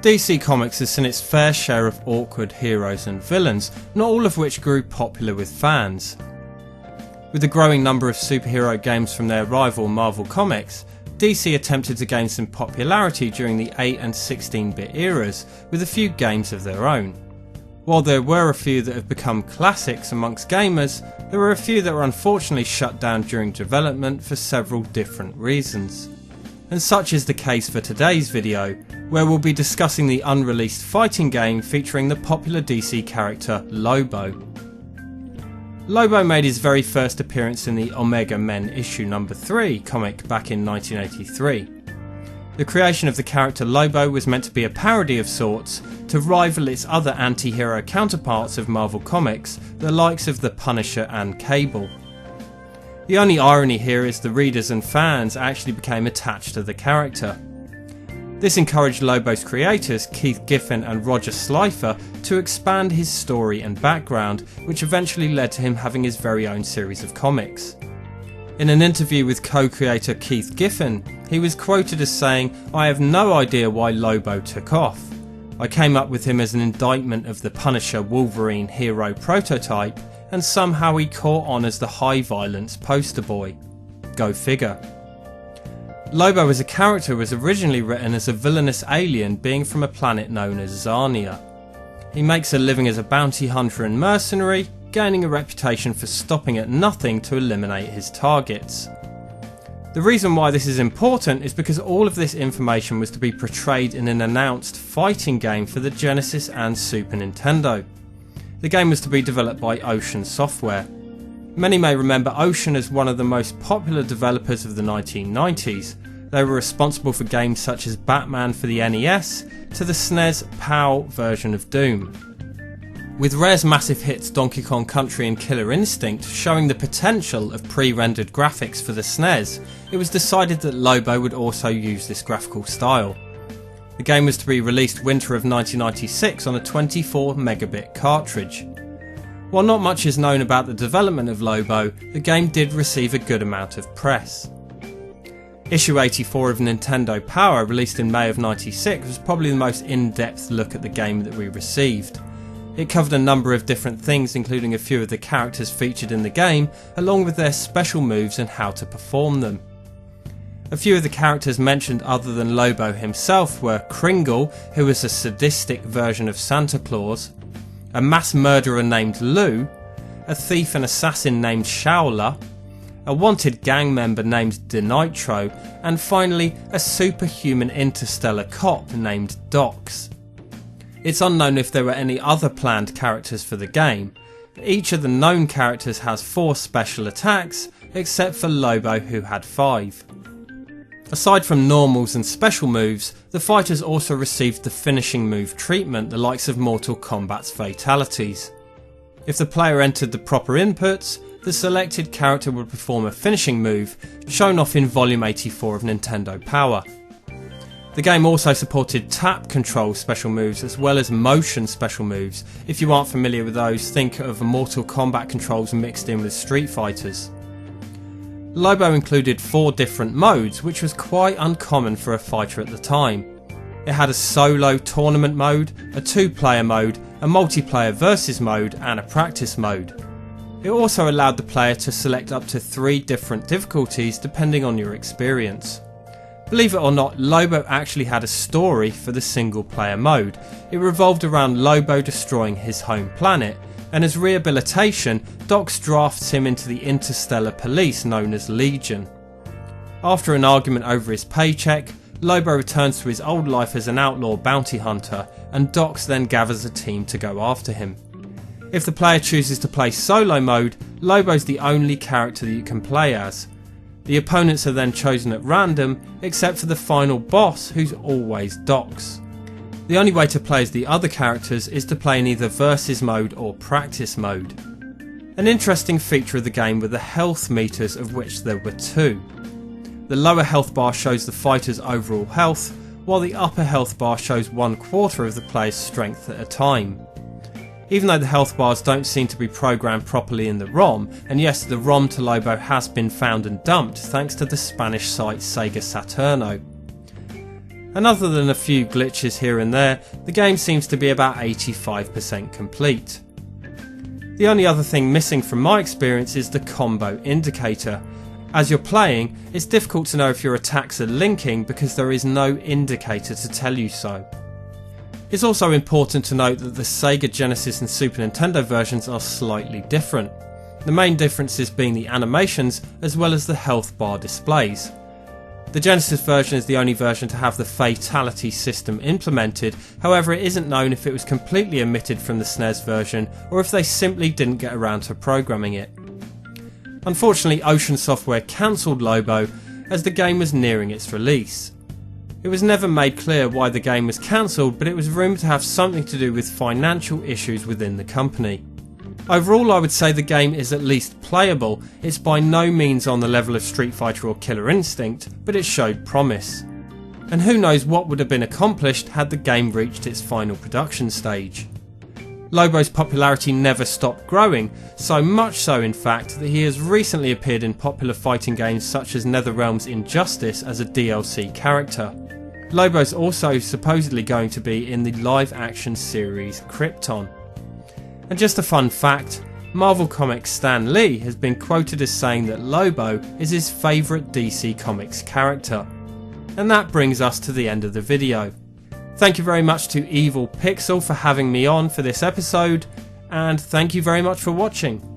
DC Comics has seen its fair share of awkward heroes and villains, not all of which grew popular with fans. With the growing number of superhero games from their rival Marvel Comics, DC attempted to gain some popularity during the 8 and 16-bit eras with a few games of their own. While there were a few that have become classics amongst gamers, there were a few that were unfortunately shut down during development for several different reasons. And such is the case for today's video, where we'll be discussing the unreleased fighting game featuring the popular DC character Lobo. Lobo made his very first appearance in the Omega Men issue number 3 comic back in 1983. The creation of the character Lobo was meant to be a parody of sorts to rival its other anti-hero counterparts of Marvel Comics, the likes of the Punisher and Cable. The only irony here is the readers and fans actually became attached to the character. This encouraged Lobo's creators, Keith Giffen and Roger Slifer, to expand his story and background, which eventually led to him having his very own series of comics. In an interview with co-creator Keith Giffen, he was quoted as saying, "I have no idea why Lobo took off. I came up with him as an indictment of the Punisher Wolverine hero prototype, and somehow he caught on as the high violence poster boy. Go figure." Lobo as a character was originally written as a villainous alien being from a planet known as Zarnia. He makes a living as a bounty hunter and mercenary, gaining a reputation for stopping at nothing to eliminate his targets. The reason why this is important is because all of this information was to be portrayed in an announced fighting game for the Genesis and Super Nintendo. The game was to be developed by Ocean Software. Many may remember Ocean as one of the most popular developers of the 1990s. They were responsible for games such as Batman for the NES to the SNES PAL version of Doom. With Rare's massive hits Donkey Kong Country and Killer Instinct showing the potential of pre-rendered graphics for the SNES, it was decided that Lobo would also use this graphical style. The game was to be released winter of 1996 on a 24 megabit cartridge. While not much is known about the development of Lobo, the game did receive a good amount of press. Issue 84 of Nintendo Power, released in May of '96, was probably the most in-depth look at the game that we received. It covered a number of different things, including a few of the characters featured in the game, along with their special moves and how to perform them. A few of the characters mentioned other than Lobo himself were Kringle, who was a sadistic version of Santa Claus, a mass murderer named Lou, a thief and assassin named Shaola, a wanted gang member named DeNitro, and finally a superhuman interstellar cop named Dox. It's unknown if there were any other planned characters for the game, but each of the known characters has 4 special attacks, except for Lobo, who had 5. Aside from normals and special moves, the fighters also received the finishing move treatment, the likes of Mortal Kombat's fatalities. If the player entered the proper inputs, the selected character would perform a finishing move, shown off in Volume 84 of Nintendo Power. The game also supported tap control special moves as well as motion special moves. If you aren't familiar with those, think of Mortal Kombat controls mixed in with Street Fighters. Lobo included 4 different modes, which was quite uncommon for a fighter at the time. It had a solo tournament mode, a 2-player mode, a multiplayer versus mode and a practice mode. It also allowed the player to select up to 3 different difficulties depending on your experience. Believe it or not, Lobo actually had a story for the single player mode. It revolved around Lobo destroying his home planet, and as rehabilitation, Dox drafts him into the interstellar police known as Legion. After an argument over his paycheck, Lobo returns to his old life as an outlaw bounty hunter, and Dox then gathers a team to go after him. If the player chooses to play solo mode, Lobo's the only character that you can play as. The opponents are then chosen at random, except for the final boss, who's always Dox. The only way to play as the other characters is to play in either versus mode or practice mode. An interesting feature of the game were the health meters, of which there were 2. The lower health bar shows the fighter's overall health, while the upper health bar shows 1/4 of the player's strength at a time. even though the health bars don't seem to be programmed properly in the ROM, and yes, the ROM to Lobo has been found and dumped thanks to the Spanish site Sega Saturno. And other than a few glitches here and there, the game seems to be about 85% complete. The only other thing missing from my experience is the combo indicator. As you're playing, it's difficult to know if your attacks are linking because there is no indicator to tell you so. It's also important to note that the Sega Genesis and Super Nintendo versions are slightly different, the main differences being the animations as well as the health bar displays. The Genesis version is the only version to have the fatality system implemented, however it isn't known if it was completely omitted from the SNES version or if they simply didn't get around to programming it. Unfortunately, Ocean Software cancelled Lobo as the game was nearing its release. It was never made clear why the game was cancelled, but it was rumoured to have something to do with financial issues within the company. Overall, I would say the game is at least playable. It's by no means on the level of Street Fighter or Killer Instinct, but it showed promise. And who knows what would have been accomplished had the game reached its final production stage. Lobo's popularity never stopped growing, so much so in fact that he has recently appeared in popular fighting games such as NetherRealm's Injustice as a DLC character. Lobo's also supposedly going to be in the live action series Krypton. And just a fun fact, Marvel Comics Stan Lee has been quoted as saying that Lobo is his favourite DC Comics character. And that brings us to the end of the video. Thank you very much to Evil Pixel for having me on for this episode, and thank you very much for watching.